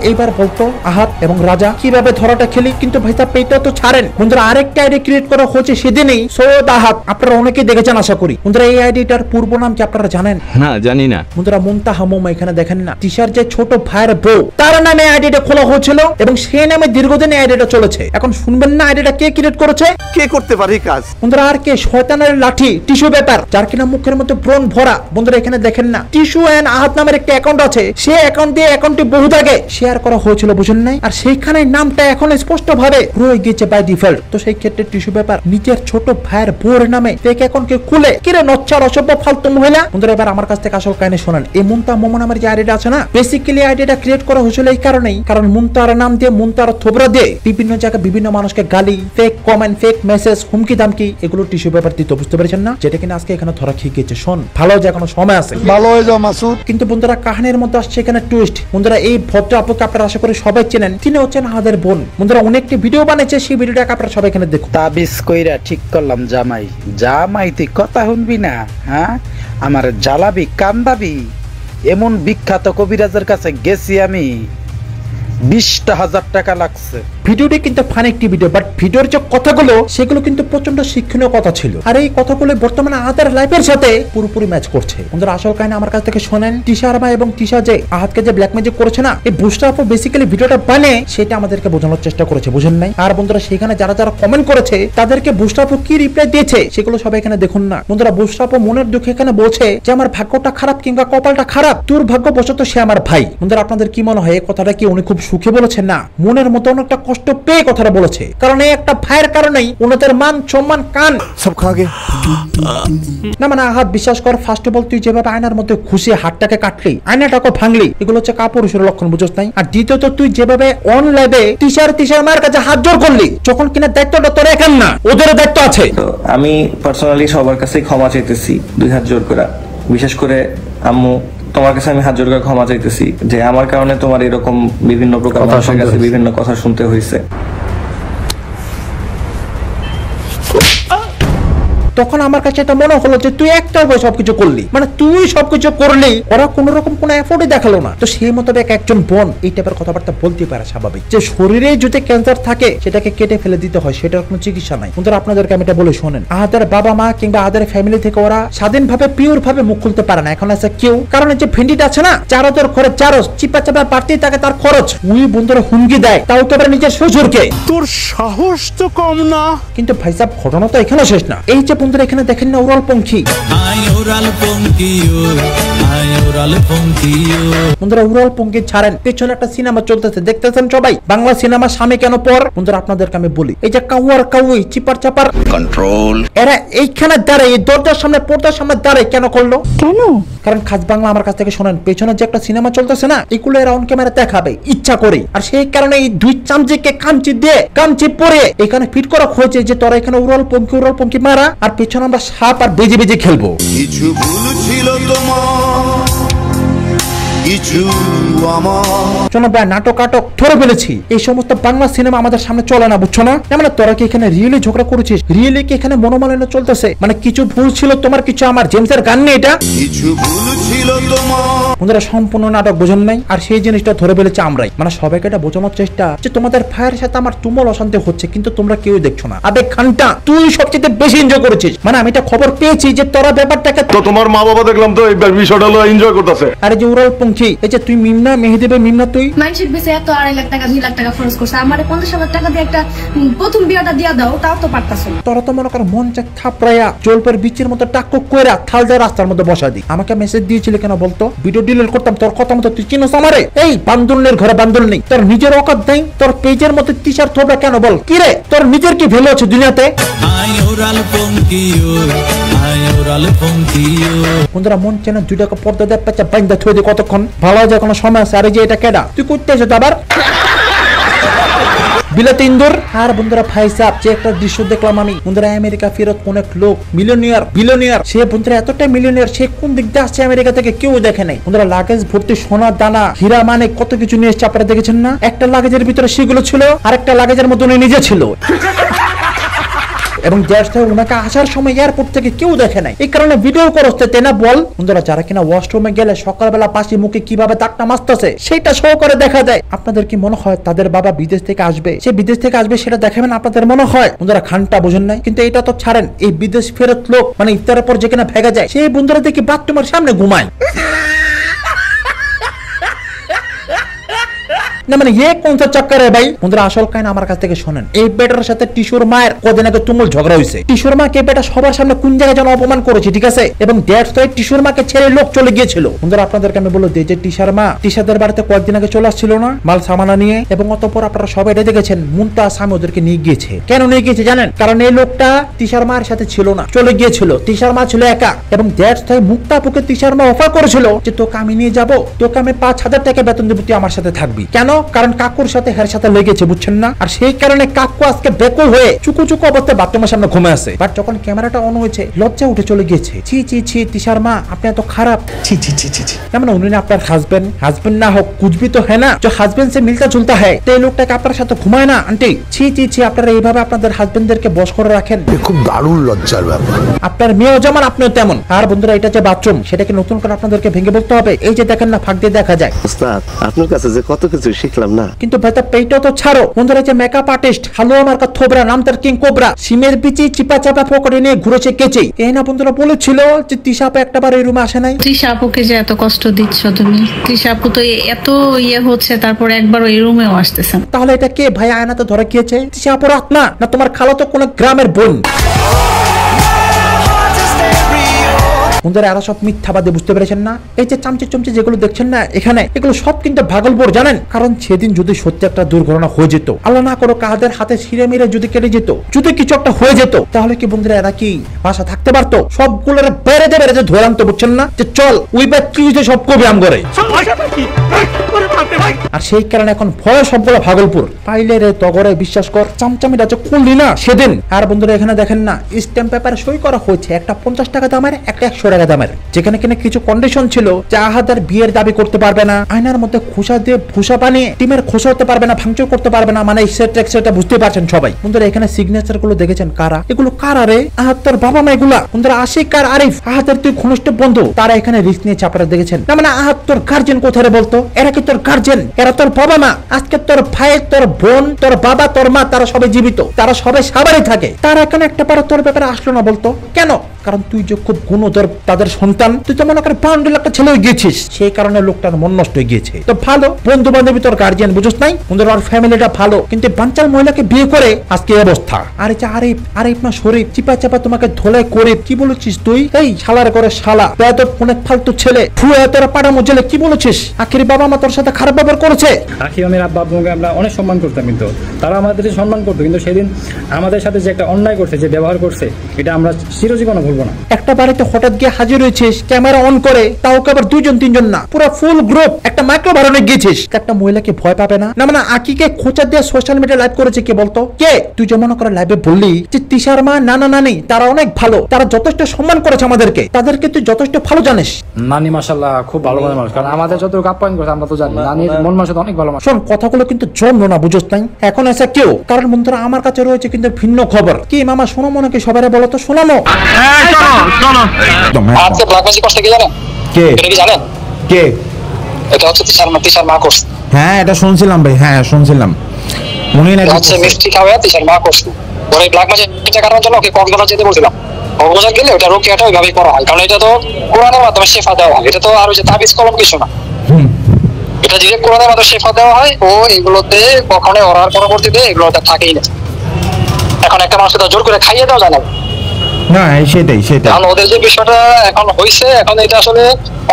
এইবার বলতো আহাত এবং রাজা কিভাবে ধরাটা খেলি, কিন্তু ভাই তা পেটা তো ছাড়েন। বন্ধুরা আরেকটা আইডি ক্রিয়েট করা হয়েছে সেদিনই, সৈয়দ আহাত, আপনারা অনেকেই দেখেছেন আশা করি। বন্ধুরা এই আইডিটার পূর্ব নাম কি আপনারা জানেন? না জানি না। বন্ধুরা মুনতাহা মোমা, এখানে দেখেন না তিশার যে ছোট ভাইয়ের বউ, তার নামে আইডিটা খোলা হয়েছিল এবং সেই নামে দীর্ঘদিন আইডিটা চলেছে। এখন শুনবেন না আইডিটা কে ক্রিয়েট করেছে? কে করতে পারে কাজ? বন্ধুরা আর কে? শয়তানের লাঠি টিস্যু ব্যাপার, যার কিনা মুখের মধ্যে ব্রণ ভরা। বন্ধুরা এখানে দেখেন না টিস্যু এন্ড আহাত নামের একটা অ্যাকাউন্ট আছে, সেই অ্যাকাউন্ট দিয়ে অ্যাকাউন্টটি বহুত আগে শেয়ার করা হয়েছিল, বুঝেন নাই? আর সেইখানে নামটা এখন স্পষ্ট ভাবে রয়ে গেছে বাই ডিফল্ট। তো সেই ক্ষেত্রে টিস্যু পেপার নিজের ছোট ভাইয়ের বউর নামে ফেক অ্যাকাউন্টকে খুলে কিরে নচ্ছার অসভ্য ফালতু মহিলা। বন্ধুরা এবার আমার কাছ থেকে আসল কাহিনী শোনেন। এই মুনতা মোমো নামের যে আইডিটা আছে না, বেসিক্যালি আইডিটা ক্রিয়েট করা হয়েছিল এই কারণেই, কারণ মুনতার নাম দিয়ে মুনতার থোবরা দিয়ে বিভিন্ন জায়গায় বিভিন্ন মানুষকে গালি, ফেক কমেন্ট, ফেক মেসেজ, হুমকি দামকি এগুলো টিস্যু পেপার দিত, বুঝতে পেরেছেন না? যেটা কিনা আজকে এখানে ধরা খেয়ে গেছে। শোন ভালো যে এখনো সময় আছে, ভালো হয়ে যাও মাসুদ। কিন্তু বন্ধুরা কাহিনীর মধ্যে আসছে এখানে টুইস্ট। বন্ধুরা এই ভদ্র আপুকে আপনারা আশা করি সবাই চেনেন, তিনি হচ্ছেন আমাদের বোন। বন্ধুরা উনি একটি ভিডিও বানিয়েছে, সেই ভিডিওটাকে আপনারা সবাই এখানে দেখুন। তাবিজ কইরা ঠিক করলাম জামাই, জামাই তুই কথা শুনবি না? হ্যাঁ আমার জ্বালাবি কান্দাবি, এমন বিখ্যাত কবিরাজের কাছে গেছি আমি, 20,000 টাকা লাগছে। ভিডিওটি কিন্তু ফানি একটি ভিডিও, বাট ভিডিওর যে কথাগুলো সেগুলো কিন্তু প্রচন্ড শিক্ষণীয় কথা ছিল, আর এই কথাগুলো বর্তমানে আহাতের লাইফের সাথে পুরোপুরি ম্যাচ করছে। বন্ধুরা আসল কাহিনী আমার কাছ থেকে শোনেন। তিশা আরমা এবং তিশা যে আহাতকে যে ব্ল্যাক ম্যাজিক করেছে না, এই বুস্টার আপু বেসিক্যালি ভিডিওটা বানিয়ে সেটা আমাদেরকে বোঝানোর চেষ্টা করেছে, বুঝেন নাই? আর বন্ধুরা সেখানে যারা যারা কমেন্ট করেছে তাদেরকে বুস্টার আপু কি রিপ্লাই দিয়েছে সেগুলো সবাই এখানে দেখুন না। বন্ধুরা বুস্টার আপু মনের দুঃখে এখানে বলছে যে আমার ভাগ্যটা খারাপ কিংবা কপালটা খারাপ, দুর্ভাগ্যবশত সে আমার ভাই। বন্ধুরা আপনাদের কি মনে হয় এই কথাটা কি উনি খুব সুখে বলেছেন? না, মনের মতো অনেকটা কষ্ট পেয়ে কথাটা বলেছে, কারণ এই একটা ভাইয়ের কারণেই ওনাদের মান সম্মান কান সব খাগে না। মানে আহাত বিশ্বাস কর, ফার্স্ট অফ অল তুই যেভাবে আয়নার মধ্যে খুশি হাতটাকে কাটলি, আয়নাটাকে ভাঙলি, এগুলো হচ্ছে কাপুরুষের লক্ষণ, বুঝছ নাই? আর দ্বিতীয়ত তুই যেভাবে অন লাইভে তিশার মায়ের কাছে হাত জোর করলি, যখন কিনা দায়িত্বটা তোর এখান না, ওদেরও দায়িত্ব আছে। আমি পার্সোনালি সবার কাছে ক্ষমা চাইতেছি 2 হাত জোর করে, বিশেষ করে আম্মু তোমার কাছে আমি হাত জোর করে ক্ষমা চাইতেছি যে আমার কারণে তোমার এরকম বিভিন্ন প্রকার মানুষের কাছে বিভিন্ন কথা শুনতে হয়েছে। তখন আমার কাছে এটা মনে হলো যে তুই একটার বই সবকিছু করলি, মানে তুই সবকিছু করলি, ওরা কোন রকম কোনো এফোর্টই দেখালো না। তো সেই মোতাবেক একজন বোন এই টাইপের কথাবার্তা বলতে পারে স্বাভাবিক, যে শরীরে যদি ক্যান্সার থাকে সেটাকে কেটে ফেলে দিতে হয়, সেটার কোনো চিকিৎসা নাই। বন্ধুরা আপনাদেরকে আমি এটা বলে শোনেন, আহাদের বাবা মা কিংবা আহাদের ফ্যামিলি থেকে ওরা স্বাধীনভাবে পিওর ভাবে মুখ খুলতে পারে না। এখন আছে কেউ, কারণ যে ভেন্ডিটা আছে না, চারদের খরচ চারস চিপা চাপা বাড়তেই থাকে তার খরচ, উই বন্ধুরা হুমকি দেয়, তাও একেবারে নিজের শ্বশুরকে। তোর সাহস তো কম না। কিন্তু ভাই সাহেব ঘটনা তো এখানে শেষ না। এই যে বন্ধুরা এখানে দেখেন না উড়াল পঙ্খী, বন্ধুরা উড়াল পঙ্কি ছাড়েন, পেছনে একটা সিনেমা চলতেছে দেখতেছেন সবাই, বাংলা সিনেমা স্বামী কেন পর। বন্ধুরা আপনাদেরকে আমি বলি, এই যে কাউয়ার কাউই চিপার চাপার কন্ট্রোল, এরা এইখানে দাঁড়ায় এই দরজার সামনে পর্দার সামনে দাঁড়ায় কেন করলো? কেন? কারণ খাস বাংলা আমার কাছ থেকে শোনেন, পেছনে যে একটা সিনেমা চলতেছে না, এগুলো এরা অন ক্যামেরা দেখাবে ইচ্ছা করে, আর সেই কারণে এই দুই চামচিকে কামচি দিয়ে কামচি পরে এখানে ফিট করা হয়েছে যে তোরা এখানে উড়াল পঙ্কি মারা, আর পেছনে আমরা সাপ আর বেজে বেজে খেলবো। কিছু ভুল ছিল তোমার, কিছু শোনো ভাই, নাটক ধরে ফেলেছি, এই সমস্ত বাংলা সিনেমা আমাদের সামনে চলে না, বুঝছো না? মানে তোরা কি এখানে রিয়েলি ঝগড়া করেছিস? রিয়েলি কি এখানে মনোমালিন্য চলতেছে? মানে কিছু ভুল ছিল তোমার, কিছু আমার, জেমসের গান নেই এটা, কিছু ভুল ছিল তোমার। বন্ধুরা সম্পূর্ণ নাটক বোঝেন নাই, আর সেই জিনিসটা ধরে ফেলেছে আমরাই, মানে সবাইকে এটা বোঝানোর চেষ্টা যে তোমাদের ভাইয়ের সাথে আমার তুমুল অশান্তি হচ্ছে, কিন্তু তোমরা কেউ দেখছো না। আবে খানটা, তুই সবচেয়ে বেশি এনজয় করেছিস, মানে আমি এটা খবর পেয়েছি যে তোরা ব্যাপারটাকে, তো তোমার মা বাবা দেখলাম তো এই বিষয়টা এনজয় করতেছে। আরে যে উড়াল পঙ্কি, এই যে তুই মিমনা মেহেদিবে মিমনা, তুই মানুষের বেশি এত 2.5 লাখ টাকা 2 লাখ টাকা খরচ করছে, আমার 50,000 টাকা দিয়ে একটা প্রথম বিয়াটা দিয়া দাও, তাও তো পারতাছো। তোরা তো মনে কর মন চাক থাপড়াইয়া জলপের বিচের মতো টাক্কু কইরা থাল দিয়ে রাস্তার মধ্যে বসা দি। আমাকে মেসেজ দিয়েছিল কেন বলতো? ভিডিও ডিলিট করতাম তোর কথা মতো, তুই চিনোস আমারে? এই বান্দরনের ঘরে বান্দর নেই, তোর নিজের অকাত নাই, তোর পেজের মতো টি-শার্ট থোবরা কেন বল? কি রে তোর নিজের কি ভ্যালু আছে দুনিয়াতে? বন্ধুরা মন চেনা 2 টাকা পর্দা দেয় পেঁচা বাইন্দা থই দি কতক্ষণ, ভালো হয় কোনো সময় আছে। আরে যে এটা কেডা, তুই করতে এসে আবার বিলাতে ইন্দুর। আর বন্ধুরা ফাইসাব যে একটা দৃশ্য দেখলাম আমি, বন্ধুরা আমেরিকা ফেরত অনেক লোক বিলিয়নিয়ার, সে বন্ধুরা এতটা মিলিয়নিয়ার, সে কোন দিক দিয়ে আসছে আমেরিকা থেকে কেউ দেখে নাই। বন্ধুরা লাগেজ ভর্তি সোনা দানা হীরা মানে কত কিছু নিয়ে এসছে, আপনারা দেখেছেন না? একটা লাগেজের ভিতরে সেগুলো ছিল, আর একটা লাগেজের মধ্যে উনি নিজে ছিল, এবং ওনাকে আসার সময় এয়ারপোর্ট থেকে কেউ দেখে নাই, এই কারণে ভিডিও করতে না বল। বন্ধুরা যারা কিনা ওয়াশরুমে গেলে সকালবেলা পাশে মুখে কিভাবে দাঁতটা মাজতেছে সেটা শো করে দেখা যায়, আপনাদের কি মনে হয় তাদের বাবা বিদেশ থেকে আসবে, সে বিদেশ থেকে আসবে সেটা দেখাবেন আপনাদের মনে হয়? বন্ধুরা খানটা বোঝেন নাই, কিন্তু এটা তো ছাড়েন, এই বিদেশ ফেরত লোক মানে ইফতারের পর যেখানে ভেগা যায়, সেই বন্ধুরা দেখি বাথরুমের সামনে ঘুমায় না, মানে ये कौन सा चक्कर है भाई? বন্ধুরা আসল কাহিনী আমার কাছ থেকে শুনেন, এই বেটার সাথে টিশুর মায়ের কদিন আগে তুমুল ঝগড়া হয়েছে। টিশুর মাকে বেটা সবার সামনে কোন জায়গায় যেন অপমান করেছে, ঠিক আছে? এবং দ্যাটস ওয়াই টিশুর মাকে ছেড়ে লোক চলে গিয়েছিল। বন্ধুরা আপনাদেরকে আমি বলে দিই যে টিশার মা টিশাদের বাড়িতে কয়েকদিন আগে চলে আসছিল না মাল সামানা নিয়ে, এবং অতঃপর আপনারা সবাই এটা দেখেছেন মুমতাজ স্বামী ওদেরকে নিয়ে গিয়েছে। কেন নিয়ে গিয়েছে জানেন? কারণ এই লোকটা টিশার মার সাথে ছিল না, চলে গিয়েছিল, টিশার মা ছিল একা, এবং দ্যাটস ওয়াই মুক্তাপুকে টিশার মা অফার করেছিল যে তোকে আমি নিয়ে যাবো, তোকে আমি 5,000 টাকা বেতন দেবো, তুই আমার সাথে থাকবি। কেন? কারণ কাকুর সাথে হের সাথে লেগেছে, বুঝছেন না? আর সেই কারণে কাকু আজকে বেকুল হয়ে চুকু অবস্থায় বাথরুমের সামনে ঘুমে আছে। বাট যখন ক্যামেরাটা অন হয়েছে লজ্জা উঠে চলে গিয়েছে। ছি তিশার মা আপনি এত খারাপ, ছি মানে উনি আপনার হাজবেন্ড না হোক কুछ भी तो है ना जो হাজবেন্ড से मिलता जुलता है, তো এই লোকটাকে আপনার সাথে ঘুমায় না আন্টি? ছি আপনারা এইভাবে আপনাদের হাজবেন্ডদেরকে বশ করে রাখেন, খুব দারুণ লজ্জার ব্যাপার। আপনার মেয়েও যেমন আপনিও তেমন। আর বন্ধুরা এটা যে বাথরুম সেটাকে নতুন করে আপনাদেরকে ভেঙে বলতে হবে। এই যে দেখেন না ফাঁক দিয়ে দেখা যায়। ওস্তাদ আপনার কাছে যে কত কিছু শিখলাম না, কিন্তু ভাই পেইটা তো ছাড়ো। বন্ধুরা যে মেকআপ আর্টিস্ট হালুয়া মার্কা থোবরা নাম তার কিং কোবরা সিমের বিচি চিপা চাপা পকেটে নিয়ে ঘুরেছে কেচে, এই না বন্ধুরা বলেছিল যে তৃষা আপু একটাবার এই রুমে আসে নাই। তৃষা আপুকে যে এত কষ্ট দিচ্ছ তুমি, তৃষা আপু তো এত হচ্ছে, তারপর একবার এই রুমেও আসতেছেন, তাহলে এটা কে ভাই? আয়নাতে ধরে গিয়েছে তৃষা আপুর আত্মা না তোমার খালাতো কোনো গ্রামের বোন? বন্ধুরা এরা সব মিথ্যাবাদী, বুঝতে পেরেছেন না? এই যে চামচে চমচে যেগুলো দেখছেন না এখানে, এগুলো সব কিন্তু ভাগলপুর, জানেন? কারণ সেদিন যদি সত্যি একটা দুর্ঘটনা হয়ে যেত, আল্লাহ না করো কাদের হাতে ছিঁড়ে মিরে যদি কেটে যেত, যদি কিছু একটা হয়ে যেত, তাহলে কি বন্ধুরা এরা কি বাসা থাকতে পারতো? সবগুলো বেড়ে ধরে আনতো, বুঝছেন না? যে চল ওই ব্যাগ কি হয়েছে সব কবি আম করে। আর সেই কারণে এখন ভয় সবগুলো ভাগলপুর। পাইলে রে তগরে বিশ্বাস কর, চামচামিটা যে করলি না সেদিন। আর বন্ধুরা এখানে দেখেন না স্ট্যাম্প পেপারে সই করা হয়েছে, একটা 50 টাকা দামের, একটা 100 টাকা দামের, যেখানে কিনা কিছু কন্ডিশন ছিল যে আহাদের বিয়ের দাবি করতে পারবে না, আয়নার মধ্যে খোসা দিয়ে ভুসা বানিয়ে টিমের খোসা হতে পারবে না, ভাঙচুর করতে পারবে না, মানে সেটা বুঝতে পারছেন সবাই। বন্ধুরা এখানে সিগনেচার গুলো দেখেছেন কারা? এগুলো কারা রে? আহাতের বাবা মা এগুলা। বন্ধুরা আশিক আর আরিফ আহাতের তুই ঘনিষ্ঠ বন্ধু, তারা এখানে রিস্ক নিয়ে চাপড়া দেখেছেন না? মানে আহাত তোর গার্জেন কোথায় বলতো? এরা কি তোর গার্জেন? এরা তোর বাবা মা? আজকে তোর ভাই, তোর বোন, তোর বাবা, তোর মা, তারা সবাই জীবিত, তারা সবাই সাবারে থাকে, তারা এখানে একটা পারে তোর ব্যাপারে আসলো না বলতো কেন? কারণ তুই যে খুব গুণধর তাদের সন্তান, তুই তো মনে করে বান্ডেল একটা ছেলে হয়ে গিয়েছিস, সেই কারণে লোকটার মন নষ্ট হয়ে গিয়েছে। তো ভালো বন্ধু বান্ধবী তোর গার্জিয়ান বুঝছ নাই, ওদের আর ফ্যামিলিটা ভালো, কিন্তু বাঞ্চাল মহিলাকে বিয়ে করে আজকে এই অবস্থা। আরে যা আরিফ না শরীফ, চিপা চাপা তোমাকে ধোলাই করে কি বলেছিস তুই? এই শালার করে শালা, তো অনেক ফালতু ছেলে, ফুয়ে তোরা পাড়া মজলে কি বলেছিস? আখির বাবা মা তোর সাথে খারাপ ব্যবহার করেছে। আখি আমির আব্বা আব্বুকে আমরা অনেক সম্মান করতাম, কিন্তু তারা আমাদের সম্মান করতো, কিন্তু সেদিন আমাদের সাথে যে একটা অন্যায় করছে, যে ব্যবহার করছে, এটা আমরা চিরজীবনে ভুলবো না। একটা বাড়িতে হঠাৎ গিয়ে হাজির হয়েছিস, ক্যামেরা অন করে, তাও আবার 2 জন 3 জন না, পুরো ফুল গ্রুপ, একটা মাইক্রো ভাড়ানে গিয়েছিস। একটা মহিলাকে ভয় পাবে না? না মানে আকিকে খোঁচা দিয়ে সোশ্যাল মিডিয়া লাইভ করেছে কে বলতো? কে? তুই যেমন করে লাইভে বললি যে তিশার মা নানা নানি তারা অনেক ভালো, তারা যথেষ্ট সম্মান করেছে আমাদেরকে, তাদেরকে তুই যথেষ্ট ভালো জানিস। নানি মাশাআল্লাহ খুব ভালো মনের মানুষ, কারণ আমাদের যত আপ্যায়ন করছে আমরা তো জানি নানির মন মানসিকতা অনেক ভালো। শোন কথাগুলো কিন্তু জন্ম না, বুঝছ নাই? এখন এসে কেউ, কারণ বন্ধুরা আমার কাছে রয়েছে কিন্তু ভিন্ন খবর। কি মামা শোনো মনে কি সবাই বলো তো, শোনানো আজকে ব্ল্যাক ম্যাজিক করতে কি জানেন? কে? এটা কি জানেন? কে? এটা হচ্ছে তিশার মা করছে। হ্যাঁ এটা শুনছিলাম ভাই, হ্যাঁ শুনছিলাম। উনি নাকি হচ্ছে মিষ্টি খাওয়া তিশার মা করছে। ওই ব্ল্যাক ম্যাজিকটা করার জন্য ওকে কক্সবাজার যেতে বলছিলাম। কক্সবাজার গেলে ওটা রুকিয়াটা ওইভাবেই করা হয়, কারণ এটা তো কোরআনের মাধ্যমে শেফা দেওয়া হয়, এটা তো আর ওই যে তাবিজ কলম কিছু না। এটা যে কোরআনের মাধ্যমে শেফা দেওয়া হয়, ও এগুলোতে কখনো ওরার পরবর্তীতে এগুলোতে থাকেই না। এখন একটা মানুষকে তো জোর করে খাইয়ে দেওয়া যায় না। না সেটাই। কারণ ওদের যে বিষয়টা এখন হয়েছে, এখন এটা আসলে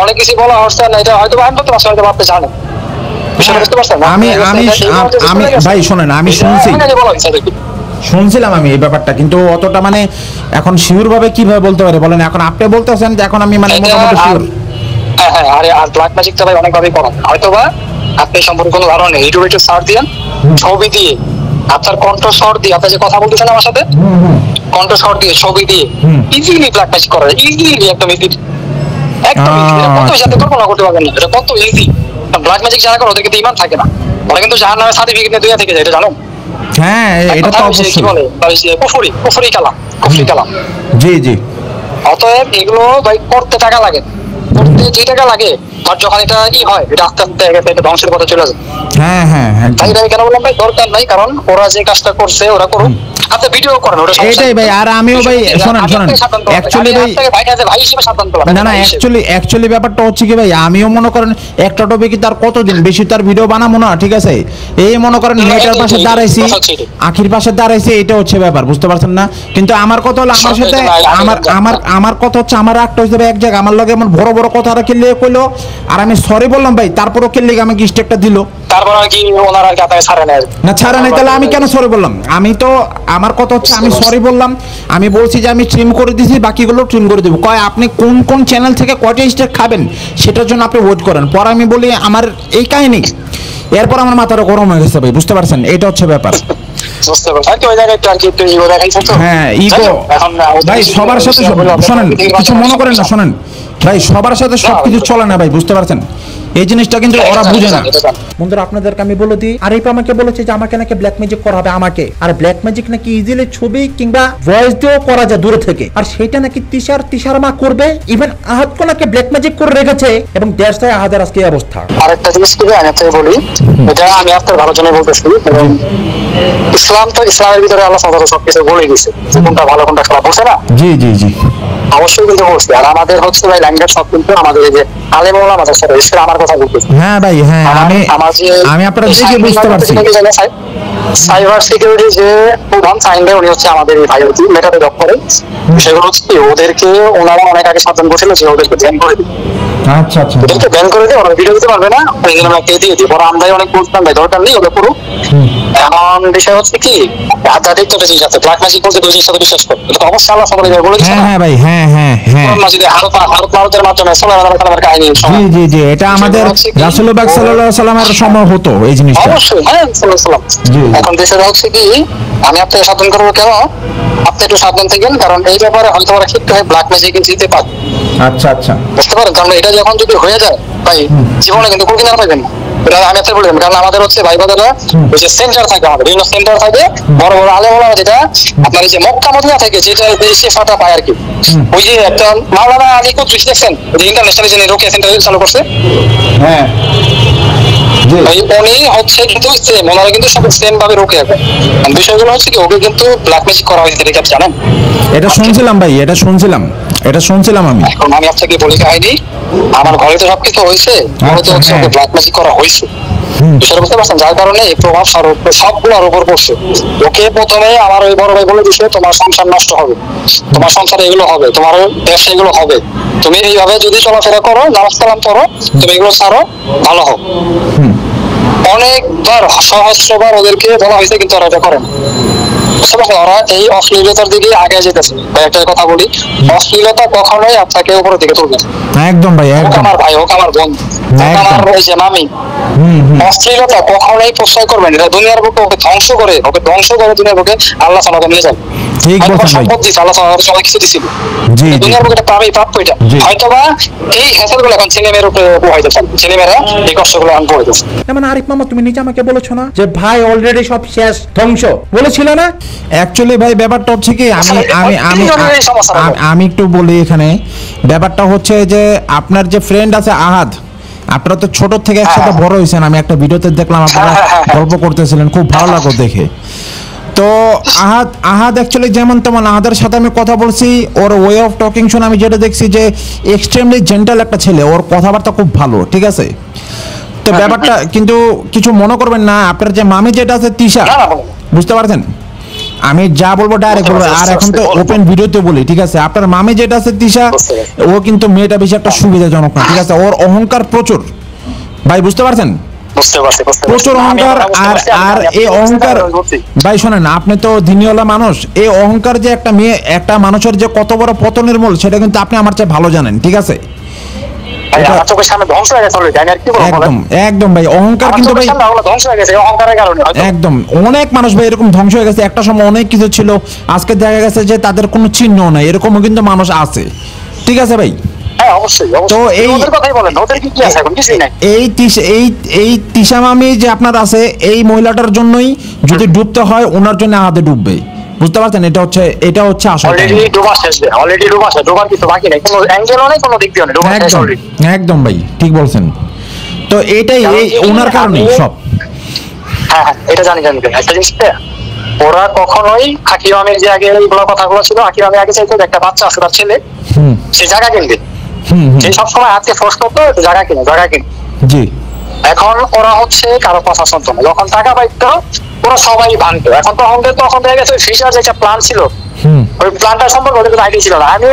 অনেক কিছু বলা হচ্ছে না, এটা হয়তো আমি তো আসলে আপনি জানেন বিষয়টা, বুঝতে পারছেন? আমি ভাই শোনেন, আমি শুনছিলাম আমি এই ব্যাপারটা, কিন্তু অতটা মানে এখন শিওর ভাবে কিভাবে বলতে পারে বলেন? এখন আপনি বলতেছেন যে এখন আমি মানে মোটামুটি শিওর। হ্যাঁ আরে আর ব্ল্যাক ম্যাজিকটা ভাই অনেকভাবেই করা, হয়তো বা আপনি সম্পর্কে কোনো ধারণা নেই। ইউটিউবে একটু সার্চ দিন, ছবি দিয়ে আপনার কণ্ঠস্বর দিয়ে, আপনি যে কথা বলতেছেন আমার সাথে কণ্ঠস্বর দিয়ে ছবি দিয়ে ইজিলি ব্ল্যাক ম্যাজিক করা যায়, ইজিলি একদম ইজি, একদম ইজি। কত যাতে কল্পনা করতে পারবেন না, এটা কত ইজি। ব্ল্যাক ম্যাজিক যারা করে ওদের কিন্তু ঈমান থাকে না, ওরা কিন্তু জাহান্নামের সার্টিফিকেট নিয়ে দুনিয়া থেকে যায়, এটা জানো? হ্যাঁ এটা তো অবশ্যই। কি বলে কুফরি কালাম। জি। অতএব এগুলো ভাই করতে টাকা লাগে, করতে যে টাকা লাগে, আর যখন এটা হয় এটা আস্তে আস্তে এটা ধ্বংসের পথে চলে যায়। হ্যাঁ তাই আমি কেন বললাম ভাই দরকার নাই, কারণ ওরা যে কাজটা করছে ওরা করুক, আপনি ভিডিও করেন, ওটা এটাই ভাই। আর আমিও ভাই শোনেন অ্যাকচুয়ালি ভাই হিসেবে সাবধান করলাম না অ্যাকচুয়ালি ব্যাপারটা হচ্ছে কি ভাই, আমিও মনে করেন একটা টপিকে তার কতদিন বেশি তার ভিডিও বানাবো না, ঠিক আছে? এই মনে করেন মেয়েটার পাশে দাঁড়াইছি, আখির পাশে দাঁড়াইছি, এটা হচ্ছে ব্যাপার, বুঝতে পারছেন না? কিন্তু আমার কথা হলো আমার সাথে আমার কথা হচ্ছে আমার একটা হচ্ছে এক জায়গায় আমার লগে এমন বড় বড় কথা রাখিলে কইলো, আর আমি সরি বললাম ভাই, তারপরও কেলে আমাকে স্টেকটা দিল, তারপর কি ওনারা কি আপনাকে ছাড়ে নাই? তাহলে আমি কেন সরি বললাম? আমি তো আমার কথা হচ্ছে আমি সরি বললাম, আমি বলছি যে আমি ট্রিম করে দিয়েছি, বাকিগুলো ট্রিম করে দেবো। কয় আপনি কোন চ্যানেল থেকে কয়টা স্টেক খাবেন সেটার জন্য আপনি ওয়েট করেন। পরে আমি বলি আমার এই কাহিনী, এরপর আমার মাথাটা গরম হয়ে গেছে ভাই, বুঝতে পারছেন? এটা হচ্ছে ব্যাপার। হ্যাঁ ইগো ভাই, সবার সাথে শোনেন, কিছু মনে করেন না, শোনেন ভাই, সবার সাথে সবকিছু চলে না ভাই, বুঝতে পারছেন? এই জিনিসটা কিন্তু ওরা বুঝে না। বন্ধুরা আপনাদেরকে আমি বলে দিই, আরিফ আমাকে বলেছে যে আমাকে নাকি ব্ল্যাক ম্যাজিক করা হবে আমাকে, আর ব্ল্যাক ম্যাজিক নাকি ইজিলি ছবি কিংবা ভয়েস দিয়েও করা যায় দূরে থেকে, আর সেটা নাকি তিশার মা করবে। ইভেন আহাদকে নাকি ব্ল্যাক ম্যাজিক করে রেখেছে, এবং দেশটায় আহাদের আজকে এই অবস্থা। আরেকটা জিনিস কি আমি আপনাকে বলি, এটা আমি আপনার ভালো জন্য বলতেছি, ইসলাম তো ইসলামের ভিতরে আল্লাহ সাল্লাল্লাহু আলাইহি সবকিছু বলে দিয়েছে, কোনটা ভালো কোনটা খারাপ, বলছে না? জি অবশ্যই কিন্তু বলছে। আর আমাদের হচ্ছে ভাই ল্যাঙ্গুয়েজ সব কিন্তু আমাদের এই যে আলেম ওলামাদের সাথে আমার কথা বলতেছি। হ্যাঁ ভাই, হ্যাঁ আমি আপনার দিকে বুঝতে পারছি। সাইবার সিকিউরিটি যে প্রধান সাইনডে উনি হচ্ছে আমাদের এই ভাইটি মেটাতে জব করে, সেগুলো হচ্ছে ওদেরকে ওনারা অনেক আগে সাবধান করেছিল যে ওদেরকে ব্যান করে দিই। আচ্ছা ওদেরকে ব্যান করে দিয়ে ওরা ভিডিও দিতে পারবে না, ওই জন্য আমরা দিয়ে দিই। ওরা আমরাই অনেক বলতাম ভাই দরকার নেই ওদের পুরো। এখন বিষয় হচ্ছে কি, আধ্যাত্মিক তো জিনিস আছে, ব্ল্যাক ম্যাজিক বলতে দুই জিনিস সাথে বিশ্বাস করে, এটা তো অবশ্যই আল্লাহ সবাই বলে দিচ্ছে। হ্যাঁ ভাই, হ্যাঁ মসজিদে হারত মারুতের মাধ্যমে সাল্লাল্লাহু আলাইহি ওয়াসাল্লামের কাহিনী। জি এটা আমাদের রাসূলুল্লাহ সাল্লাল্লাহু আলাইহি ওয়াসাল্লামের সময় হতো এই জিনিসটা। অবশ্যই হ্যাঁ সাল্লাল্লাহু আলাইহি ওয়াসাল্লাম। এখন বিষয়টা হচ্ছে কি, আমি আপনাকে সাবধান করবো কেন, আপনি একটু সাবধান থাকেন, কারণ এই ব্যাপারে হয়তো ওরা ঠিক হয়ে ব্ল্যাক ম্যাজিকে জিতে পারে। আচ্ছা বুঝতে পারেন? কারণ এটা যখন যদি হয়ে যায় ভাই, জীবনে কিন্তু কোনো কিনারা পাইবেন না। এটা আমি আপনাকে বলে দেব, কারণ আমাদের হচ্ছে ভাই বোনেরা ওই যে সেন্টার থাকে, আমাদের বিভিন্ন সেন্টার থাকে, বড় বড় আলেম ওলামা, যেটা আপনার এই যে মক্কা মদিনা থেকে যেটা বেশি ফাটা পায় আর কি। ওই যে একটা মাওলানা আলী কুদরিস দেখছেন, যে ইন্টারন্যাশনাল যে রোকেয়া সেন্টার চালু করছে, হ্যাঁ উনি হচ্ছে কিন্তু সেম, ওনারা কিন্তু সব সেম ভাবে রোকে এখন। বিষয়গুলো হচ্ছে কি, ওকে কিন্তু ব্ল্যাক ম্যাজিক করা হয়েছে, এটা কি জানেন? এটা শুনছিলাম ভাই, এটা শুনছিলাম আমি। এখন আমি আপনাকে বলি কাহিনী, আমার ঘরে তো সবকিছু হয়েছে, তো হচ্ছে ওকে ব্ল্যাক ম্যাজিক করা হয়েছে, বিষয়টা বুঝতে পারছেন? যার কারণে এই প্রভাব সবগুলোর উপর পড়ছে। ওকে প্রথমে আমার ওই বড় ভাই বলে দিচ্ছে তোমার সংসার নষ্ট হবে, তোমার সংসারে এগুলো হবে, তোমার ব্যবসা এগুলো হবে, তুমি এইভাবে যদি চলাফেরা করো, নামাজ কালাম করো, তুমি এগুলো ছাড়ো, ভালো হোক। অনেকবার সহস্রবার ওদেরকে বলা হয়েছে, কিন্তু ওরা এটা করে না। বুঝতে পারছেন? ওরা এই অশ্লীলতার দিকে আগে যেতেছে। একটা কথা বলি, অশ্লীলতা কখনোই আপনাকে উপরের দিকে তুলবে না। একদম ভাই, হোক আমার ভাই, হোক আমার বোন, হোক আমার ওই যে মামি, অশ্লীলতা কখনোই প্রশ্রয় করবেন। এটা দুনিয়ার বুকে ওকে ধ্বংস করে দুনিয়ার বুকে আল্লাহ তাআলা নিয়ে যাবে। ঠিক বলছেন ভাই। সম্পদ দিয়েছে আল্লাহ তাআলা, সবাই কিছু দিছিল। দুনিয়ার বুকে এটা পাবেই, প্রাপ্য এটা। হয়তোবা এই হ্যাসেলগুলো এখন ছেলেমেয়ের উপরে প্রভাবিত থাকবে, ছেলেমেয়েরা এই কষ্টগুলো এখন পড়তেছে। মানে আরিফ মামা, তুমি নিজে আমাকে বলেছো না যে ভাই অলরেডি সব শেষ, ধ্বংস বলেছিল না? অ্যাকচুয়ালি ভাই ব্যাপারটা হচ্ছে কি, আমি একটু বলি এখানে। ব্যাপারটা হচ্ছে যে আপনার যে ফ্রেন্ড আছে আহাদ, আপনারা তো ছোট থেকে একসাথে বড় হয়েছেন, আমি একটা ভিডিওতে দেখলাম আপনারা গল্প করতেছিলেন, খুব ভালো লাগলো দেখে। তো আহাদ অ্যাকচুয়ালি যেমন তেমন, আহাদের সাথে আমি কথা বলছি, ওর ওয়ে অফ টকিং শুনে আমি যেটা দেখছি যে এক্সট্রিমলি জেন্টাল একটা ছেলে, ওর কথাবার্তা খুব ভালো, ঠিক আছে? তো ব্যাপারটা কিন্তু কিছু মনে করবেন না, আপনার যে মামি যেটা আছে তিশা, বুঝতে পারছেন? আমি যা বলবো ডাইরেক্ট বলবো, আর এখন তো ওপেন ভিডিওতে বলি, ঠিক আছে? আপনার মামি যেটা আছে তিশা, ও কিন্তু মেয়েটা বেশি একটা সুবিধাজনক না, ঠিক আছে? ওর অহংকার প্রচুর ভাই, বুঝতে পারছেন? প্রচুর অহংকার। আর এই অহংকার ভাই শোনেন, আপনি তো দিনীওয়ালা মানুষ, এই অহংকার যে একটা মানুষের যে কত বড় পতনের মূল, সেটা কিন্তু আপনি আমার চেয়ে ভালো জানেন, ঠিক আছে? একদম ভাই, অহংকার কিন্তু ভাই একদম, অনেক মানুষ ভাই এরকম ধ্বংস হয়ে গেছে। একটা সময় অনেক কিছু ছিল, আজকে দেখা গেছে যে তাদের কোনো চিহ্ন নাই, এরকমও কিন্তু মানুষ আছে, ঠিক আছে ভাই? তো এই তিশা মামি যে আপনার আছে, এই মহিলাটার জন্যই যদি ডুবতে হয়, ওনার জন্য আহাদে ডুববে, বুঝতে পারছেন? এটা হচ্ছে আসল। একদম ভাই, ঠিক বলছেন। তো এটাই ওনার কারণেই সব। হ্যাঁ, এটা জানি একটা জিনিস, ওরা কখনোই হাকিম আমির যে আগে এইগুলো কথাগুলো ছিল, হাকিম আমি আগে চাইতো একটা বাচ্চা আছে, তার ছেলে, সে জায়গা কিনবে, সে সবসময় হাতকে ফোর্স করতো জায়গা কিনে। জি, এখন ওরা হচ্ছে কারো কথা শুনতো না, যখন টাকা পাইতো ওরা সবাই ভাঙতো। এখন তখন দেখা গেছে ফিশার যে একটা প্ল্যান ছিল, ওই প্ল্যানটা সম্পর্কে ওদের কোনো আইডিয়া ছিল না। আমি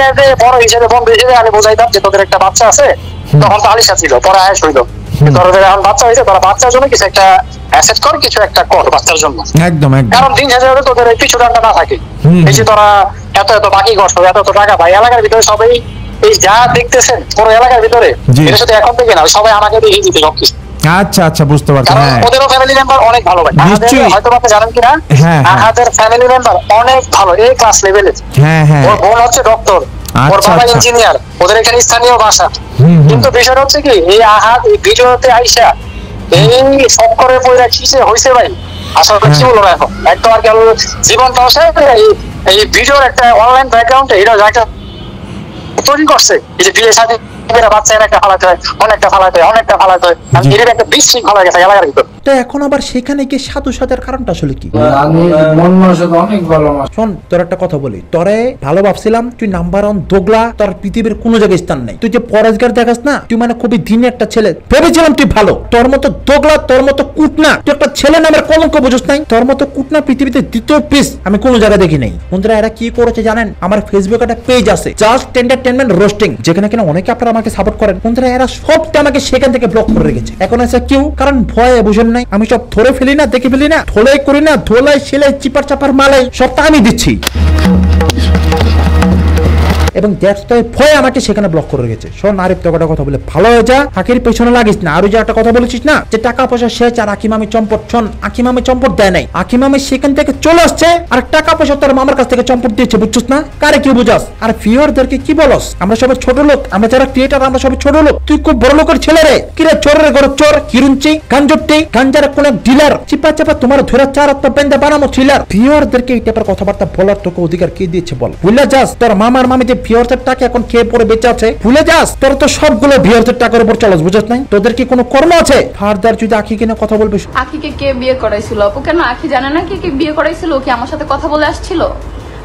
বড় হিসেবে বন্ধু হিসেবে আমি বোঝাইতাম যে তোদের একটা বাচ্চা আছে, তখন তো আলিশা ছিল, পরে আয়েস হইলো, তোদের এখন বাচ্চা হয়েছে, তোরা বাচ্চার জন্য কিছু একটা অ্যাসেট কর, কিছু একটা কর বাচ্চার জন্য। একদম, কারণ দিন শেষে তোদের কিছু টাকা না থাকে, এই যে তোরা এত বাকি করছো, এত টাকা পাই, এলাকার ভিতরে সবাই এই যা দেখতেছেন পুরো এলাকার ভিতরে, এটা শুধু এখন থেকে না, সবাই আমাকে দেখে দিতে সবকিছু। আচ্ছা, বুঝতে পারছি। ওদেরও ফ্যামিলি মেম্বার অনেক ভালো ভাই, হয়তো আপনি জানেন কিনা, আহাদের ফ্যামিলি মেম্বার অনেক ভালো, এই ক্লাস লেভেলের। ওর বোন হচ্ছে ডক্টর, ওর বাবা ইঞ্জিনিয়ার, ওদের এখানে স্থানীয় ভাষা। কিন্তু বিষয়টা হচ্ছে কি, এই আহাদ এই ভিডিওতে আইসা এই সব করে পয়রা কিসে হয়েছে ভাই, আসলে কি বলবো এখন, একদম আর কি জীবনটা এই ভিডিওর একটা অনলাইন ব্যাকগ্রাউন্ডে এটা একটা তৈরি করছে। এই যে বিয়ে শাদী বাচ্চা একটা ফালাতে হয়, অনেকটা ফালাতে হয়, এর একটা বিশৃঙ্খলা গেছে এলাকার ভিতর। তো এখন আবার সেখানে গিয়ে সাধু সাজার কারণটা আসলে কি? মন মানসিকতা অনেক ভালো। শোন, তোর একটা কথা বলি, তোরে ভালো ভাবছিলাম, তুই নাম্বার 1 দোগলা, তোর পৃথিবীর কোনো জায়গায় স্থান নাই। তুই যে পরেশগার দেখাস না, তুই মানে খুবই দিনে একটা ছেলে, ভেবেছিলাম তুই ভালো। তোর মতো দোগলা, তোর মতো কুটনা, তুই একটা ছেলে নামের কলঙ্ক বুঝোস নাই। তোর মতো কুটনা পৃথিবীতে দ্বিতীয় পিস আমি কোনো জায়গায় দেখি নাই। বন্ধুরা, এরা কি করেছে জানেন? আমার ফেসবুকে একটা পেজ আছে, জাস্ট এন্টারটেইনমেন্ট রোস্টিং, যেখানে কিনা অনেকে আপনারা আমাকে সাপোর্ট করেন। বন্ধুরা, এরা সবটা আমাকে সেখান থেকে ব্লক করে রেখেছে। এখন আছে কেউ, কারণ ভয়ে বুঝেন নাই, আমি সব ধরে ফেলি না, দেখে ফেলি না, ধোলাই করি না, ধোলাই সেলাই চিপার চাপার মালাই সবটা আমি দিচ্ছি, এবং ভয়ে আমাকে সেখানে ব্লক করে রেখেছে। শোন আরিফ, তোকে কথা বলে ভালো হয়ে যা, আখির পেছনে লাগিস না। আর যে একটা কথা বলেছিস না, যে টাকা পয়সা শেষ আর আকিমামি চম্পট, শোন, আকিমামি চম্পট দেয় নাই, আকিমামি সেখান থেকে চলে আসছে, আর টাকা পয়সা তোর মামার কাছ থেকে চম্পট দিয়েছে, বুঝছিস না? কারে কি বুঝাস? আর ভিউয়ারদেরকে কি বলস? আমরা সবাই ছোট লোক, আমরা যারা ক্রিয়েটার আমরা সবাই ছোট লোক, তুই খুব বড় লোকের ছেলে রে। কিরে চোরের ঘরে চোর, কিরুঞ্চি, গাঞ্জটি, গাঞ্জার কোন এক ডিলার, চিপা চাপা তোমার ধরে 4 হাত বেঁধে বানানো থ্রিলার। ভিউয়ারদেরকে এই টাইপের কথাবার্তা বলার তোকে অধিকার কে দিয়েছে বল? বুঝলা যাস, তোর মামার মামি যে ভিউয়ার্সের টাকা এখন খেয়ে পরে বেঁচে আছে ভুলে যাস, তোর তো সবগুলো ভিউয়ার্সের টাকার উপর চলস, বুঝছ নাই? তোদের কি কোনো কর্ম আছে? ফারদার যদি আখি কিনে কথা বলবি। আখিকে কে বিয়ে করাইছিল আপু? কেন আখি জানে না কে বিয়ে করাইছিল? ও কি আমার সাথে কথা বলে আসছিল?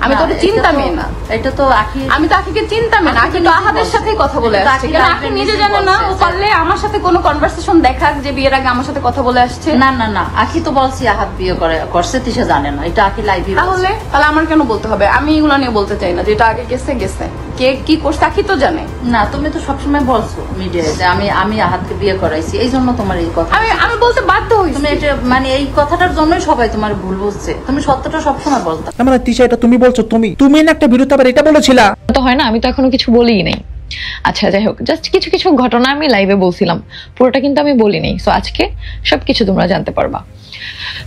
আমি তো চিন্তামই না, এটা তো আখি, আমি তো আখিকে চিন্তামই না। আখি তো আহাদের সাথেই কথা বলে আসছে, কেন আখি নিজে জানে না? ও পারলে আমার সাথে কোনো কনভারসেশন দেখাক যে বিয়ের আগে আমার সাথে কথা বলে আসছে। না না না, আখি তো বলছি আহাদ বিয়ে করছে, তিশা জানে না, এটা আখি লাইভে। তাহলে আমার কেন বলতে হবে? আমি এগুলো নিয়ে বলতে চাই না, যেটা আগে গেছে গেছে, কে কি করছে আখি তো জানে না। তুমি তো সবসময় বলছো মিডিয়ায় যে আমি আহাদকে বিয়ে করাইছি, এই জন্য তোমার এই কথা। আমি বলতে বাধ্য হইছি। তুমি এটা মানে এই কথাটার জন্যই সবাই তোমার ভুল বুঝছে, তুমি সত্যটা সবসময় বলতা। মানে তিশা এটা তুমি বলছো, তুমি না একটা ভিডিওতে আবার এটা বলেছিলা। তো হয় না, আমি তো এখনো কিছু বলিই নাই। আচ্ছা যাই হোক, জাস্ট কিছু কিছু ঘটনা আমি লাইভে বলছিলাম, পুরোটা কিন্তু আমি বলিনি। সো আজকে সবকিছু তোমরা জানতে পারবা।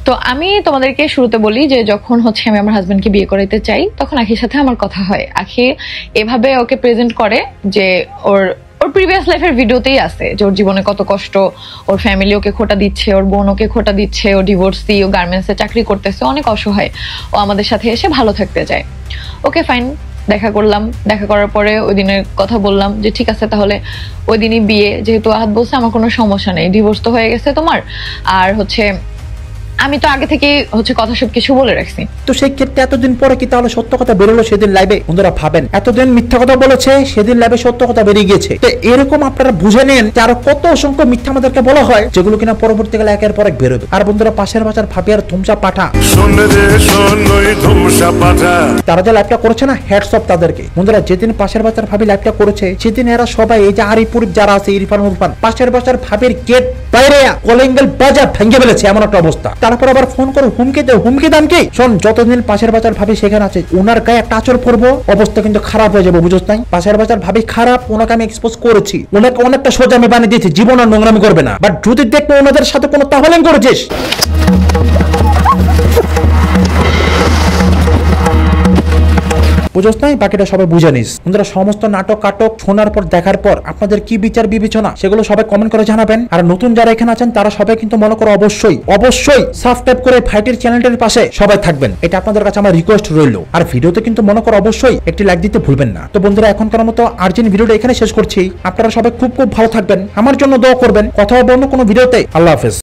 তো আমি তোমাদেরকে শুরুতে বলি যে যখন হচ্ছে আমি আমার হাজবেন্ডকে বিয়ে করাইতে চাই, তখন আখির সাথে আমার কথা হয়। আখি এভাবে ওকে প্রেজেন্ট করে যে ওর প্রিভিয়াস লাইফের ভিডিওতেই আছে যে ওর জীবনে কত কষ্ট, ওর ফ্যামিলি ওকে খোটা দিচ্ছে, ওর বোন ওকে খোটা দিচ্ছে, ও ডিভোর্সি, ও গার্মেন্টসে চাকরি করতেছে, অনেক অসহায়, ও আমাদের সাথে এসে ভালো থাকতে চায়। ওকে ফাইন, দেখা করলাম। দেখা করার পরে ওই দিনের কথা বললাম যে ঠিক আছে তাহলে ওই দিনই বিয়ে, যেহেতু আহাদ বলছে আমার কোনো সমস্যা নেই, ডিভোর্স তো হয়ে গেছে তোমার, আর হচ্ছে আমি তো আগে থেকে হচ্ছে কথা সবকিছু বলে রাখছি। তো সেই ক্ষেত্রে এতদিন পরে কি তাহলে সত্য কথা বেরোলো সেদিন লাইভে? বন্ধুরা ভাবেন, এতদিন মিথ্যা কথা বলেছে, সেদিন লাইভে সত্য কথা বেরিয়ে গেছে। তো এরকম আপনারা বুঝে নেন যে আরো কত অসংখ্য মিথ্যা আমাদেরকে বলা হয়, যেগুলো কিনা পরবর্তীকালে একের পর এক বেরোবে। আর বন্ধুরা পাশের বাজার ভাবি আর ধুমসা পাঠা, তারা যে লাইভটা করেছে না, হ্যাটস অফ তাদেরকে। বন্ধুরা যেদিন পাশের বাজার ভাবি লাইভটা করেছে, সেদিন এরা সবাই এই যে আরিপুর যারা আছে, ইরফান উরফান, পাশের বাজার ভাবির গেট বাইরে কলিংবেল বাজার ভেঙে ফেলেছে, এমন একটা অবস্থা। তারপর আবার ফোন করে হুমকি দাম কি? শোন, যতদিন পাশের বাজার ভাবি সেখানে আছে, ওনার গায়ে একটা আচর পড়বো, অবস্থা কিন্তু খারাপ হয়ে যাবে, বুঝছ নাই? পাশের বাজার ভাবি খারাপ, ওনাকে আমি এক্সপোজ করেছি, ওনাকে অনেকটা সোজা আমি বানিয়ে দিয়েছি, জীবন আর নোংরামি করবে না। বাট যদি দেখবো ওনাদের সাথে কোনো তাহলেন করেছিস, বুঝছ নাই? বাকিটা সবাই বুঝে নিস। বন্ধুরা সমস্ত নাটক কাটক শোনার পর দেখার পর আপনাদের কি বিচার বিবেচনা সেগুলো সবাই কমেন্ট করে জানাবেন। আর নতুন যারা এখানে আছেন তারা সবাই কিন্তু মনে করো অবশ্যই সাবস্ক্রাইব করে ফাইটের চ্যানেলটির পাশে সবাই থাকবেন, এটা আপনাদের কাছে আমার রিকোয়েস্ট রইল। আর ভিডিওতে কিন্তু মনে করো অবশ্যই একটি লাইক দিতে ভুলবেন না। তো বন্ধুরা এখনকার মতো আর্জেন্ট ভিডিওটা এখানে শেষ করছি। আপনারা সবাই খুব ভালো থাকবেন, আমার জন্য দোয়া করবেন। কথা হবে অন্য কোনো ভিডিওতে। আল্লাহ হাফেজ।